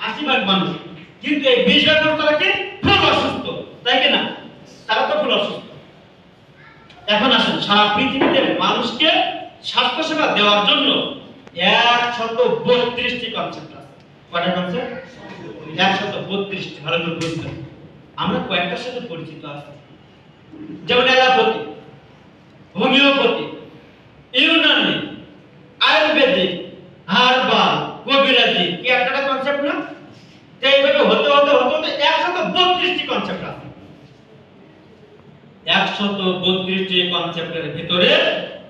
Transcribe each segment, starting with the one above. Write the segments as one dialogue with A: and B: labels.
A: 80 ভাগ মানুষ, কিন্তু এই 20 ভাগ মানুষ তারা কি ফুল অসুস্থ, তাই কি না? তারা তো ফুল অসুস্থ। এখন আসেন, সারা পৃথিবীতে মানুষকে স্বাস্থ্য সেবা দেওয়ার জন্য 132টি কনসেপ্ট আছে। কয়টা কনসেপ্ট? 132টি। ভালো করে বুঝবেন। আমরা কয়েকটার সাথে পরিচিত আছি, যেমন allopathy, homeopathy, Unani, Ayurvedic, herbal, কবিরাজি, কি একটা কনসেপ্ট না? তো এইভাবে হতে হতে হতে হতে 132টি কনসেপ্ট আছে। 132টি কনসেপ্টের ভিতরে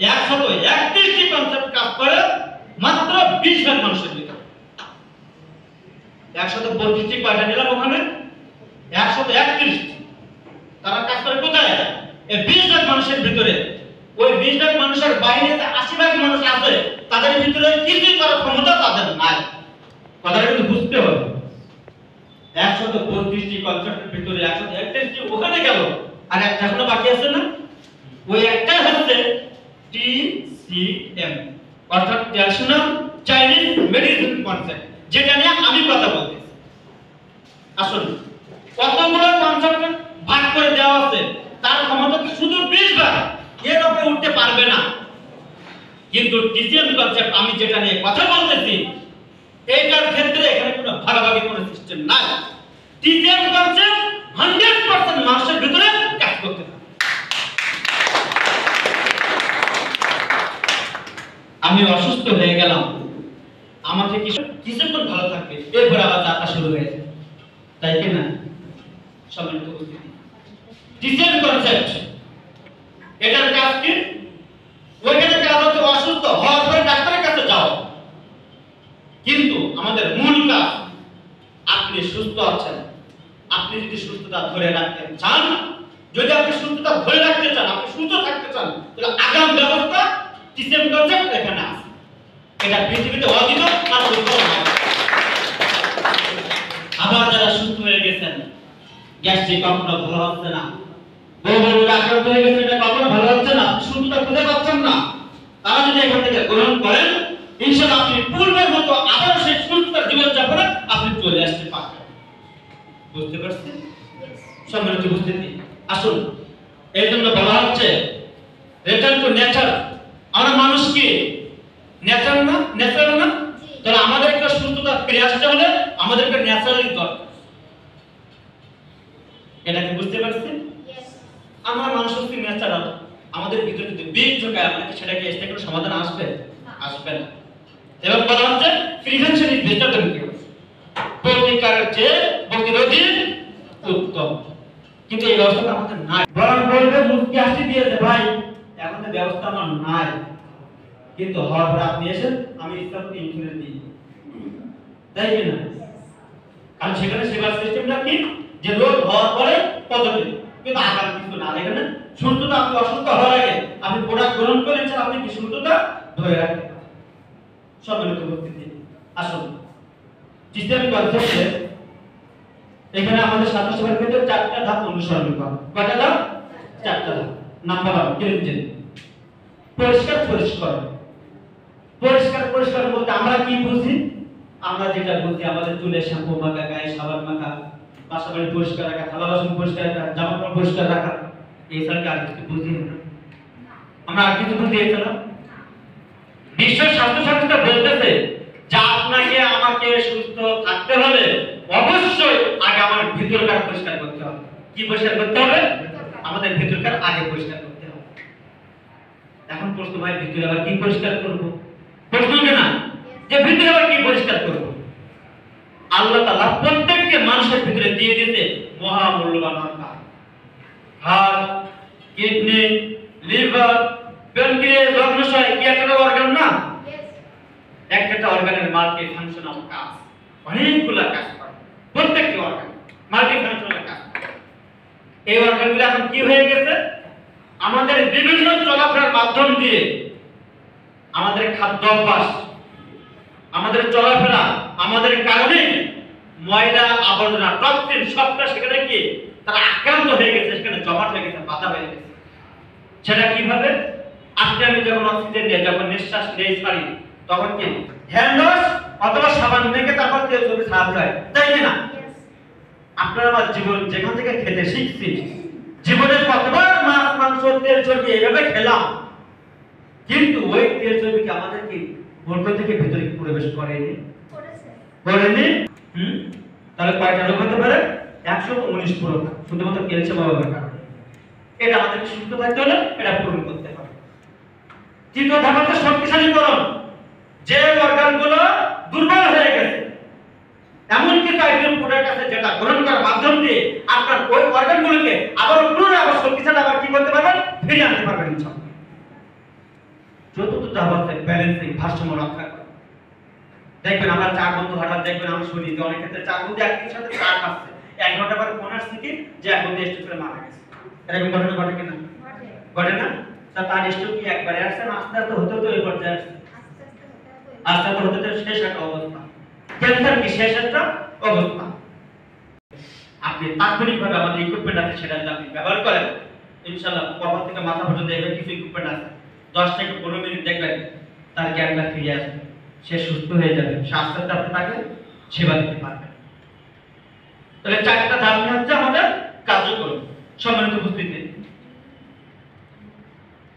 A: 131টি কনসেপ্ট কাজ করে মাত্র 20 ভাগ মানুষের ভিতরে। 132টি কয়টা নিলাম ওখানে? 131টি। তারা কাজ করে কোথায়? এই 20 ভাগ মানুষের ভিতরে। ওই 20 ভাগ মানুষের বাইরে যে 80 ভাগ মানুষ আছে, তাদের ভিতরে কিছুই করার ক্ষমতা তাদের নাই। কথাটা কিন্তু বুঝতে হবে। 132টি কনসেপ্টের ভিতরে 131টি ওখানে গেল, আর একটা এখনো বাকি আছে না? ওই একটা হচ্ছে TCM, অর্থাৎ ট্র্যাডিশনাল চাইনিজ মেডিসিন কনসেপ্ট, যেটা নিয়ে আমি কথা বলতেছি। আসলে কতগুলো কনসেপ্ট ভাগ করে দেওয়া আছে, তার ক্ষমতা শুধু 20 ভাগ, এর উপরে উঠতে পারবে না। কিন্তু TCM কনসেপ্ট আমি যেটা নিয়ে কথা বলতেছি, এইটার ক্ষেত্রে এখানে কোনো ভাগাভাগি কোনো সিস্টেম নাই। TCM কনসেপ্ট 100% মানুষের ভিতরে কাজ করতে পারে। আমি অসুস্থ হয়ে গেলাম, আমাকে কিছুক্ষণ ভালো থাকবে, এরপর আবার যাত্রা শুরু হয়ে যায়, তাই কি না? সম্মানিত উপস্থিতি, TCM কনসেপ্ট এটার কাজ কি? ওইখানে কাজ হচ্ছে অসুস্থ হওয়ার পরে ডাক্তারের কাছে যাও, কিন্তু আমাদের মূল কাজ আপনি সুস্থ আছেন। আপনি যদি সুস্থতা ধরে রাখতে চান, যদি আপনি সুস্থতা ধরে রাখতে চান, আপনি সুস্থ থাকতে চান, তাহলে আগাম ব্যবস্থা TCM কনসেপ্ট এখানে আছে। এটা পৃথিবীতে অদ্বিতীয় আর উদ্ভাবন হয়। আবার যারা সুস্থ হয়ে গেছেন, গ্যাস্ট্রিক কখনো ভালো হচ্ছে না, বহু আক্রান্ত হয়ে গেছে, এটা কখনো ভালো হচ্ছে না, সুস্থতা খুঁজে পাচ্ছেন না, তারা যদি এখান থেকে গ্রহণ করেন, ইনশাআল্লাহ আপনি পূর্বের মতো আবার সেই সুস্থতার জীবনযাপনে আপনি চলে আসতে পারবেন। বুঝতে পারছেন? সম্মানিত উপস্থিতি, আসুন, এই জন্য বলা হচ্ছে রিটার্ন টু নেচার। আমরা মানুষ কি ন্যাচারাল না? ন্যাচারাল না? তাহলে আমাদেরকে সুস্থতা ফিরে আসতে হলে আমাদেরকে ন্যাচারালি দরকার। এটা কি বুঝতে পারছেন? আমরা মানুষ হচ্ছি ন্যাচারাল। আমাদের ভিতরে যদি বিষ ঢোকায়, আমাদের সেটাকে এসে কোনো সমাধান আসবে? আসবে না। এবং বলা হচ্ছে প্রিভেনশন ইজ বেটার দ্যান কিউর। প্রতিকারের চেয়ে প্রতিরোধই উত্তম। কিন্তু এই ব্যবস্থাটা আমাদের নাই। বরং বলবে মুক্তি হাসি দিয়েছে, ভাই এখন তো ব্যবস্থা আমার নাই, কিন্তু হওয়ার পর আপনি এসে আমি ইসলামকে ইনফ্লুয়েন্স দিই, তাই কি না? কারণ সেখানে সেবার সিস্টেমটা কি, যে রোগ হওয়ার পরে পদ্ধতি, কিন্তু আগাম কিছু না। এখানে সুস্থতা, আপনি অসুস্থ হওয়ার আগে আপনি প্রোডাক্ট গ্রহণ করেছেন, আপনি কি সুস্থতা ধরে রাখতে পারেন। সম্মানিত উপস্থিতি, আসুন, TCM কনসেপ্টে এখানে আমাদের স্বাস্থ্য সেবার ক্ষেত্রে 4টা ধাপ অনুসরণ করতে হবে। কয়টা ধাপ? 4টা ধাপ। নাম্বার 1, ক্লিনজিং, পরিষ্কার পরিষ্কার। পরিষ্কার পরিষ্কার বলতে আমরা কি বুঝি? আমরা যেটা বুঝি, আমাদের চুলে শ্যাম্পু মাখা, গায়ে সাবান মাখা, বাসাবাড়ি পরিষ্কার রাখা, থালা বাসন পরিষ্কার রাখা, জামা কাপড় পরিষ্কার রাখা, এই ছাড়া আর কিছু বুঝি না। আমরা আর কিছু বুঝি এছাড়া? বিশ্ব স্বাস্থ্য সংস্থা বলতেছে যে আপনাকে আমাকে সুস্থ থাকতে হলে অবশ্যই আগে আমার ভিতরকার পরিষ্কার করতে হবে। কি পরিষ্কার করতে হবে? আমাদের ভিতরকার আগে পরিষ্কার করতে হবে। এখন প্রশ্ন, ভাই ভিতরে আবার কি পরিষ্কার করব? প্রশ্ন না যে ভিতরে আবার কি পরিষ্কার করব? আল্লাহ তাআলা প্রত্যেককে মানুষের ভিতরে দিয়ে দিয়েছে মহামূল্যবান organ. Heart, kidney, liver, pancreas, অগ্ন্যাশয়, কি একটা অর্গান না? একটা অর্গানের মাল্টি ফাংশনাল কাজ, অনেকগুলো কাজ করে। প্রত্যেকটি অর্গান মাল্টি ফাংশনাল কাজ। এই অর্গানগুলো এখন কি হয়ে গেছে? আমাদের বিভিন্ন চলাফেরার মাধ্যম দিয়ে, আমাদের খাদ্য অভ্যাস, আমাদের চলাফেরা, আমাদের কারণে ময়লা আবর্জনা, টক্সিন সবটা সেখানে কি তারা আক্রান্ত হয়ে গেছে, সেখানে জমাট হয়ে গেছে, বাধা হয়ে গেছে। সেটা কিভাবে? আপনি আমি যখন অক্সিজেন নিয়ে যখন নিঃশ্বাস নেই ছাড়ি, তখন কি হ্যান্ড ওয়াশ অথবা সাবান মেখে তারপর তেল চর্বি ছাড়াতে হয়, তাই না? আপনারা আমার জীবন যেখান থেকে খেতে শিখছি, জীবনে কতবার মাছ মাংস তেল চর্বি এইভাবে খেলাম, কিন্তু ওই তেল চর্বি কি আমাদেরকে বর্গ থেকে ভিতরে প্রবেশ করেনি? করেনি। তাহলে কয়টা রোগ হতে পারে? 119 প্রকার, শুধুমাত্র ক্যালসিয়াম অভাবের কারণে। এটা আমাদেরকে সুস্থ থাকতে হলে এটা পূরণ করতে হবে। তৃতীয় ধাপ হচ্ছে শক্তিশালীকরণ। যে অর্গানগুলো দুর্বল হয়ে গেছে, এমন কিছু আইটেম প্রোডাক্ট আছে যেটা গ্রহণ করার মাধ্যম দিয়ে আপনার ওই অর্গানগুলোকে আবার পুনরায় আবার শক্তিশালী আবার কি করতে পারবেন? ফিরিয়ে আনতে পারবেন ইনশাআল্লাহ। চতুর্থ ধাপ হচ্ছে ব্যালেন্সিং, ভারসাম্য রক্ষা করা। দেখবেন আমরা চার বন্ধু হঠাৎ দেখবেন আমরা শুনি যে অনেক ক্ষেত্রে চার বন্ধু একই সাথে চা খাচ্ছে, 1 ঘন্টা পরে ফোন আসছে কি যে এক বন্ধু স্ট্রোক করে মারা গেছে। এরকম ঘটনা ঘটে কিনা? ঘটে না? তার স্ট্রোক কি একবারে আসছে না আস্তে আস্তে হতে হতে ওই পর্যায়ে আসছে? আস্তে আস্তে হতে হতে শেষ একটা অবস্থা। ক্যান্সার কি শেষ একটা অবস্থা। আপনি তাৎক্ষণিকভাবে আমাদের ইকুইপমেন্ট আছে, সেটা যদি আপনি ব্যবহার করেন, ইনশাআল্লাহ কপাল থেকে মাথা পর্যন্ত এভাবে কিছু ইকুইপমেন্ট আছে, 10 থেকে 15 মিনিট দেখবেন তার জ্ঞানটা ফিরে আসবে, সে সুস্থ হয়ে যাবে, সে আস্তে আস্তে আপনি তাকে সেবা দিতে পারবেন। তাহলে 4টা ধাপ হচ্ছে আমাদের কার্যক্রম। সম্মানিত উপস্থিতি,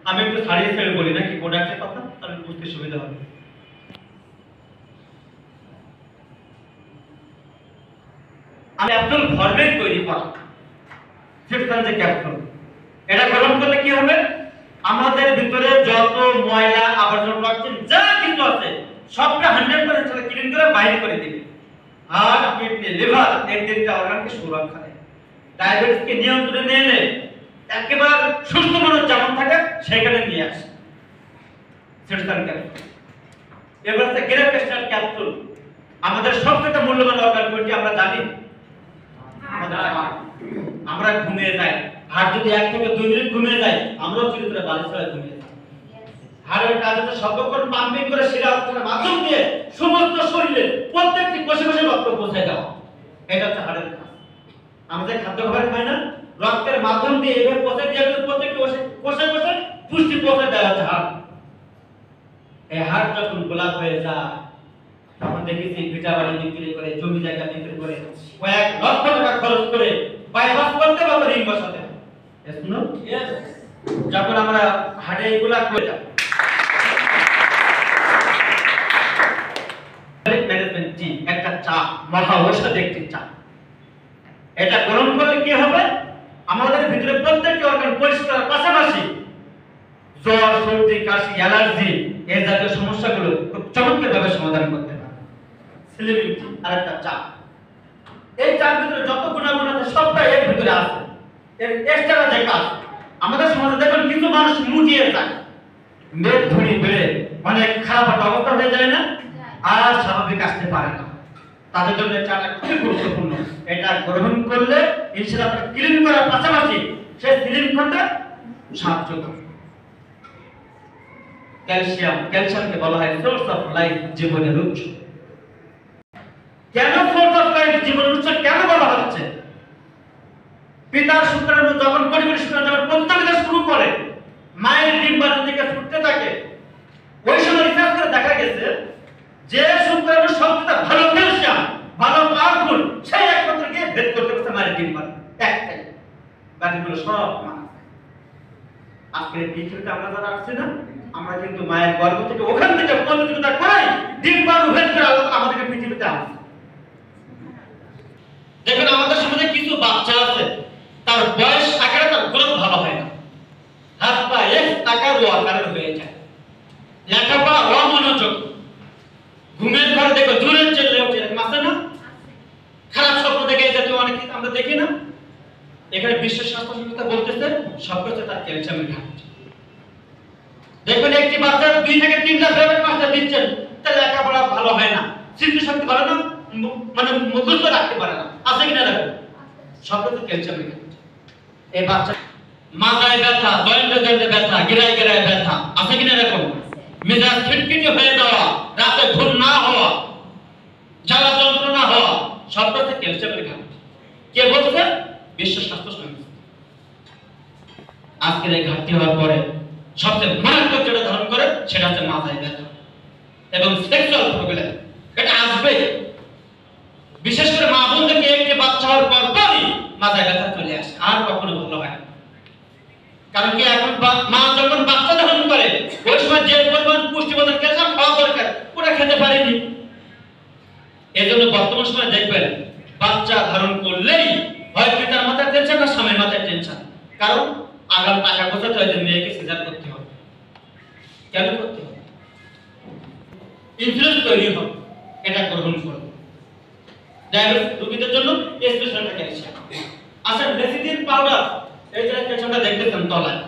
A: আমি একটু ছাড়িয়ে ছেড়ে বলি নাকি প্রোডাক্টের কথা, তাহলে বুঝতে সুবিধা হবে। আমি ক্যাপসুল ফরমেট তৈরি করা, ফিফথ যে ক্যাপসুল, এটা গ্রহণ করলে কি হবে? আমাদের ভিতরে যত ময়লা আবর্জনা টক্সিন যা কিছু আছে সবটা 100% ক্লিন করে বাইরে করে দিবে। আর কিডনি, লিভার, এই তিনটা অর্গানকে সুরক্ষা দেয়। ডায়াবেটিসকে নিয়ন্ত্রণে এনে একেবারে সুস্থ মানুষ যেমন থাকে সেখানে নিয়ে আসে সেটার ক্যাপসুল। এবার হচ্ছে গ্রেভকেস্টার ক্যাপসুল। আমাদের সবথেকে মূল্যবান অর্গান কোনটি আমরা জানি? আমরা ঘুমিয়ে যাই, হাড় যদি 1 থেকে 2 মিনিট ঘুমিয়ে যায়, আমরাও চিরতরে বালিশ ছাড়া ঘুমিয়ে যাই। হাড়ের কাজ হচ্ছে সর্বক্ষণ পাম্পিং করে শিরা উত্তরের মাধ্যম দিয়ে সমস্ত শরীরে প্রত্যেকটি কোষে কোষে রক্ত পৌঁছায় দেওয়া, এটা হচ্ছে হাড়ের কাজ। আমাদের খাদ্য খাবার খাই না, রক্তের মাধ্যম দিয়ে এইভাবে পৌঁছে দিয়ে প্রত্যেকটি কোষে কোষে পুষ্টি পৌঁছে দেওয়া হচ্ছে হাড়। এই হাড় যখন গোলাপ হয়ে যায়, তখন দেখেছি ভিটাবাড়ি বিক্রি করে, জমি জায়গা বিক্রি করে, কয়েক লক্ষ টাকা খরচ করে বাইপাস করতে বা রিং বসাতে হয়। যখন আমরা হাড়ে এগুলা করে যাব, ম্যানেজমেন্ট টি একটা চা, মহা ঔষধ একটি চা। এটা গ্রহণ করলে কি হবে? আমাদের ভিতরে প্রত্যেকটি অর্গান পরিষ্কার, পাশাপাশি জ্বর, সর্দি, কাশি, অ্যালার্জি এই জাতীয় সমস্যাগুলো খুব চমৎকারভাবে সমাধান করতে পারে। স্লিমিং টি আরেকটা চা। এই চার ভিতরে যত গুণাগুণ আছে সবটাই এর ভিতরে আছে। এর এক্সট্রা যে কাজ, আমাদের সমাজে দেখবেন কিছু মানুষ মুটিয়ে যায়, মেদ ধরি বেড়ে অনেক খারাপ একটা অবস্থা হয়ে যায় না, আর স্বাভাবিক আসতে পারে না। তাদের জন্য চাটা খুবই গুরুত্বপূর্ণ। এটা গ্রহণ করলে ইনশাআল্লাহ আপনি ক্লিন করার পাশাপাশি সে ক্লিন করতে সাহায্য করে। ক্যালসিয়ামকে বলা হয় সোর্স অফ লাইফ, জীবনের উৎস। কেন সোর্স অফ লাইফ, জীবনের উৎস কেন বলা হচ্ছে? পিতার শুক্রাণু যখন পরিবেশ শুক্রাণু যখন প্রতিযোগিতা শুরু করে, মায়ের ডিম্বাণু থেকে ছুটতে থাকে, ওই সময় রিসার্চ করে দেখা গেছে যে শুক্রাণু সবচেয়ে ভালো ক্যালসিয়াম, ভালো পাওয়ারফুল, সেই একমাত্র গিয়ে ভেদ করতে পারছে মায়ের ডিম্বাণু একটাই, বাকিগুলো সব মা। আজকে পৃথিবীতে আমরা যারা আসছি না, আমরা কিন্তু মায়ের গর্ভ থেকে ওখান থেকে প্রতিযোগিতা করাই ডিম্বাণু ভেদ করে আল্লাহ আমাদেরকে পৃথিবীতে আনছে। দেখুন আমাদের সমাজে কিছু বাচ্চা আছে, তার বয়স আকারে তার গ্রোথ ভালো হয় না, হাত পা এক আকার ও আকারের হয়ে যায়, লেখাপড়া অমনোযোগ, ঘুমের ঘরে দেখো জোরে চেলে ওঠে, এরকম আছে না? খারাপ স্বপ্ন দেখে এই জাতীয় অনেক আমরা দেখি না? এখানে বিশ্ব স্বাস্থ্য সংস্থা বলতেছে সব কিছু তার ক্যালসিয়ামের ঘাটতি। দেখুন একটি বাচ্চা 2 থেকে 3টা ফেভারিট মাস্টার দিচ্ছেন, তার লেখাপড়া ভালো হয় না, স্মৃতিশক্তি ভালো না, মানে মুখস্থ রাখতে পারে না, আছে কিনা দেখো? সব কিছু ক্যালসিয়ামের ঘাটতি। এই বাচ্চা মাথায় ব্যথা, জয়েন্টে ব্যথা, গিরায় গিরায় ব্যথা, আছে কিনা দেখো? মেজাজ খিটখিটে হয়ে যাওয়া, রাতে ঘুম না হওয়া, জ্বালা যন্ত্রণা হওয়া, সব কিছু ক্যালসিয়ামের ঘাটতি। কে বলছে? বিশ্ব স্বাস্থ্য সংস্থা। আজকের এই ঘাটতি হওয়ার পরে সবচেয়ে মারাত্মক যেটা ধারণ করে সেটা হচ্ছে মাথায় ব্যথা এবং সেক্সুয়াল প্রবলেম। এটা আসবে। বিশেষ করে মা বোনদেরকে একটি বাচ্চা হওয়ার পর পরই মাথায় ব্যথা চলে আসে, আর কখনো ভালো হয় না। কারণ কি এখন মা যখন বাচ্চা ধারণ করে ওই সময় যে পরিমাণ পুষ্টিবর্ধক ক্যালসিয়াম খাওয়া দরকার ওটা খেতে পারেনি। এজন্য বর্তমান সময় দেখবেন বাচ্চা ধারণ করলেই হয় পিতার মাথায় টেনশন না স্বামীর মাথায় টেনশন। কারণ আগাম টাকা গোছাতে হয় যে মেয়েকে সিজার করতে হবে। কেন করতে হবে? ইনফ্লুয়েন্স তৈরি হবে, এটা গ্রহণ করবে। ডায়াবেটিস রোগীদের জন্য স্পেশাল ক্যালসিয়াম। আচ্ছা, লেসিথিন পাউডার, এই যে ক্যালসিয়ামটা দেখতেছেন তলায়,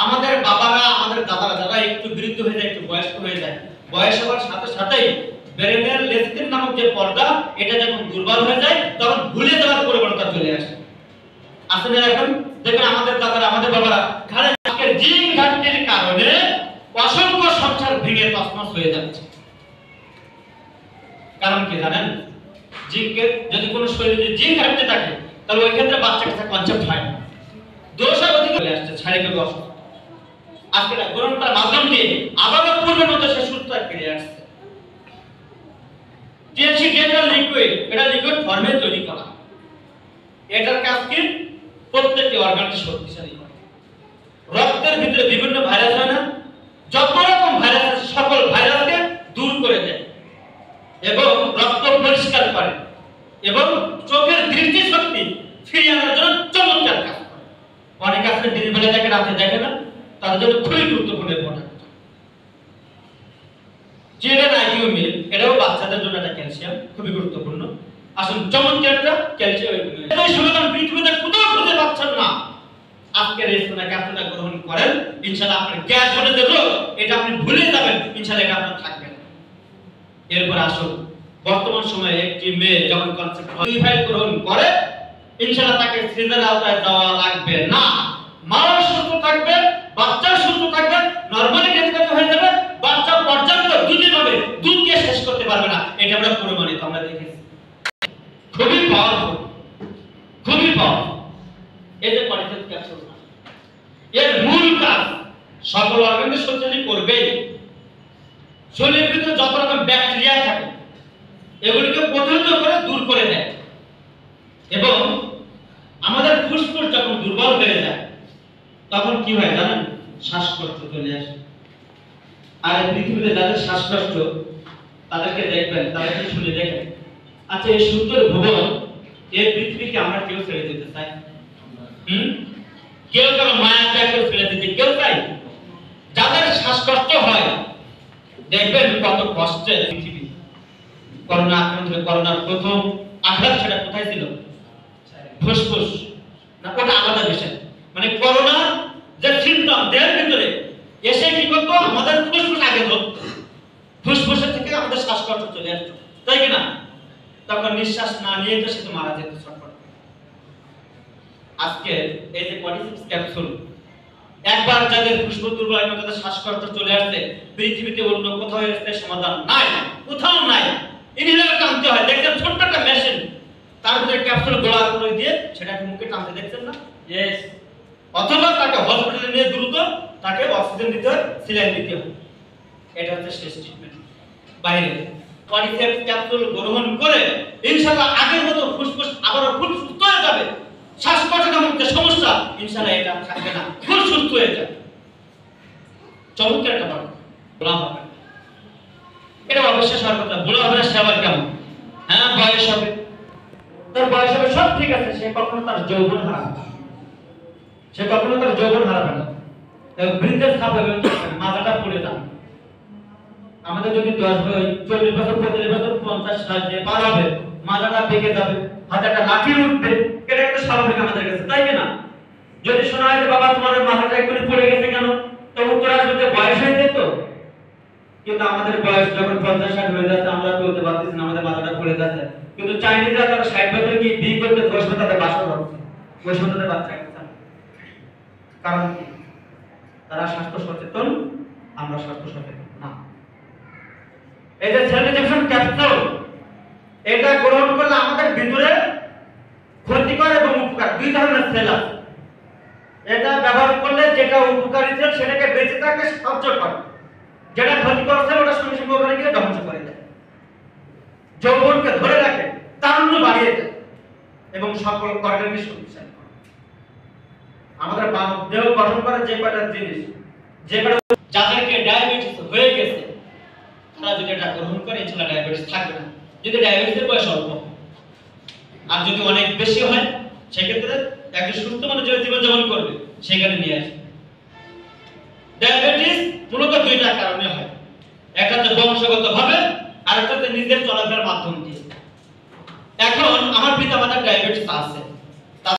A: আমাদের বাবারা আমাদের দাদারা যারা একটু বৃদ্ধ হয়ে যায়, একটু বয়স্ক হয়ে যায়, বয়স হওয়ার সাথে সাথেই ব্রেনের লেসিথিন নামক যে পর্দা এটা যখন দুর্বল হয়ে যায় তখন ভুলে যাওয়ার পরিবর্তন চলে আসে। আসলে এখন দেখবেন আমাদের দাদারা আমাদের বাবারা ঘাড়ে জিঙ্ক ঘাটতির কারণে অসংখ্য সংসার ভেঙে তছনছ হয়ে যাচ্ছে। কারণ কি জানেন? জিঙ্কের যদি কোনো শরীরে জিঙ্ক ঘাটতি থাকে তাহলে ওই ক্ষেত্রে বাচ্চা কাছে কনসেপ্ট হয় না, দোষার অধিক চলে আসছে, শারীরিক অসুস্থ। আজকে গ্রহণটার মাধ্যম দিয়ে আবারও পূর্বের মতো সে সুস্থ ফিরে আসছে। টিএনসি ডেটাল লিকুইড, এটা লিকুইড ফর্মে তৈরি করা। এটার কাজ কি? প্রত্যেকটি অর্গানকে শক্তিশালী করে। রক্তের ভিতরে বিভিন্ন ভাইরাস হয় না, যত রকম ভাইরাস আছে সকল ভাইরাসকে দূর করে দেয় এবং রক্ত পরিষ্কার করে এবং চোখের দৃষ্টি শক্তি ফিরিয়ে আনার জন্য চমৎকার কাজ করে। অনেক আছে দিনের বেলা দেখে রাতে দেখে না, তাদের জন্য খুবই গুরুত্বপূর্ণ প্রোডাক্ট। চিলড্রেন আইকিউ মিল, এটাও বাচ্চাদের জন্য একটা ক্যালসিয়াম খুবই গুরুত্বপূর্ণ। আসলে চমৎকার একটা ক্যালসিয়াম। এই সমাধান পৃথিবীতে কোথাও খুঁজে পাচ্ছেন না। আজকের এই সোনা ক্যাপসুলটা গ্রহণ করেন, ইনশাআল্লাহ আপনার গ্যাস বলে যে রোগ এটা আপনি ভুলে যাবেন, ইনশাআল্লাহ এটা আপনার থাকবে না। এরপর আসুন, বর্তমান সময়ে একটি মেয়ে যখন কনসেপ্ট ফাইল গ্রহণ করে ইনশাআল্লাহ তাকে সিজার আওতায় যাওয়া লাগবে না। মা সুস্থ থাকবে, বাচ্চা সুস্থ থাকবে, নরমালি ডেলিভারি হয়ে যাবে, বাচ্চা পর্যাপ্ত দুধের হবে, দুধকে শেষ করতে পারবে না। এটা আমরা প্রমাণিত, আমরা দেখেছি। খুবই পাওয়ারফুল, খুবই পাওয়ারফুল। এই যে কন্টেন্ট ক্যাপসুল, এর মূল কাজ সকল অর্গানকে শক্তিশালী করবে। শরীরের ভিতরে যত রকম ব্যাকটেরিয়া থাকে এগুলিকে প্রতিহত করে দূর করে দেয় এবং আমাদের ফুসফুস যখন দুর্বল হয়ে যায় তখন কি হয় জানেন? শ্বাসকষ্ট চলে আসে। আর এই পৃথিবীতে যাদের শ্বাসকষ্ট তাদেরকে দেখবেন, তাদেরকে শুনে দেখেন। আচ্ছা, এই সুন্দর ভুবন, এই পৃথিবীকে আমরা কেউ ছেড়ে দিতে চাই? কেউ কারো মায়া ত্যাগ করে ছেড়ে দিতে কেউ চাই? যাদের শ্বাসকষ্ট হয় দেখবেন কত কষ্টে পৃথিবী। করোনা আক্রান্ত, করোনার প্রথম আঘাত সেটা কোথায় ছিল? ফুসফুস না, ওটা আলাদা বিষয়। মানে করোনা যে সিম্পটম দেহের ভিতরে এসে কি করতো? আমাদের ফুসফুস আগে ধরতো, ফুসফুসের থেকে আমাদের শ্বাসকষ্ট চলে আসতো, তাই কি না? তখন নিঃশ্বাস না নিয়ে তো সে তো মারা যেত ছটফট। আজকে এই যে কোয়াডিসিপস ক্যাপসুল, একবার যাদের ফুসফুস দুর্বল হয়, তাদের শ্বাসকষ্ট চলে আসছে, পৃথিবীতে অন্য কোথাও এর সমাধান নাই, কোথাও নাই। ইনহেলার টানতে হয়, দেখেন ছোট্ট একটা মেশিন, তার ভিতরে ক্যাপসুল গোলা করে দিয়ে সেটাকে মুখে টানতে দেখছেন না? ইয়েস। অথবা তাকে হসপিটালে নিয়ে দ্রুত তাকে অক্সিজেন দিতে হয়, স্যালাইন দিতে হয়। এটা হচ্ছে শেষ ট্রিটমেন্ট। বাইরে কোয়াডিসিপস ক্যাপসুল গ্রহণ করে ইনশাআল্লাহ আগের মতো ফুসফুস আবার ফুল সুস্থ হয়ে যাবে। শ্বাসকষ্টের মধ্যে সমস্যা ইনশাআল্লাহ এটা থাকবে না, ফুল সুস্থ হয়ে যাবে। চমৎকার একটা ব্যাপার। বলা হবে এটা অবশ্যই সরকার বলা হবে না। সে আবার কেমন? হ্যাঁ, বয়স হবে, তার বয়স হবে, সব ঠিক আছে, সে কখনো তার যৌবন হারাবে না, সে কখনো তার যৌবন হারাবে না। বৃদ্ধের ছাপ হবে, মাথাটা পড়ে যাবে। আমাদের যদি 40 বছর 45 বছর 50 60 যে পার হবে, মাথাটা বেঁকে যাবে, হাতে একটা লাঠি উঠবে, এটা একটা স্বাভাবিক আমাদের কাছে, তাই কি না? যদি শোনা হয় যে বাবা তোমার মাথাটা একটু পড়ে গেছে কেন, তো উত্তর আসবে বয়স হয়ে যেত। কিন্তু আমাদের বয়স যখন 50 60 হয়ে যাচ্ছে, আমরা চলতে পারতেছি না, আমাদের মাথাটা পড়ে যাচ্ছে। কিন্তু চাইনিজরা তারা 60 বছর কি বিয়ে করতে 10 বছর তাদের বাসা হচ্ছে, 10 বছরের বাচ্চা একটা। কারণ কি? তারা স্বাস্থ্য সচেতন, আমরা স্বাস্থ্য সচেতন না। এই যে সেলফিকেশন ক্যাপসুল, এটা গ্রহণ করলে আমাদের ভিতরে ক্ষতিকর এবং উপকার দুই ধরনের সেল আছে। এটা ব্যবহার করলে যেটা উপকারী সেল সেটাকে বেঁচে থাকতে সাহায্য করে, যেটা ক্ষতিকর সেল ওটা সঙ্গে সঙ্গে ওখানে গিয়ে ধ্বংস করে দেয়। যৌবনকে ধরে রাখে, তারুণ্য বাড়িয়ে দেয় এবং সকল অর্গানকে শক্তিশালী করে। আমাদের মানব দেহ গঠন করে যে কয়টা জিনিস, যে কয়টা, যাদেরকে ডায়াবেটিস হয়ে গেছে তারা যদি এটা গ্রহণ করে ইনশাআল্লাহ ডায়াবেটিস থাকবে না, যদি ডায়াবেটিসের বয়স অল্প। আর যদি অনেক বেশি হয় সেক্ষেত্রে একজন সুস্থ মানুষ যে জীবনযাপন করবে সেখানে নিয়ে আসবে। ডায়াবেটিস মূলত দুইটা কারণে হয়, একটা হচ্ছে বংশগতভাবে আর একটা হচ্ছে নিজের চলাফেরার মাধ্যম দিয়ে। এখন আমার পিতামাতার ডায়াবেটিস আছে,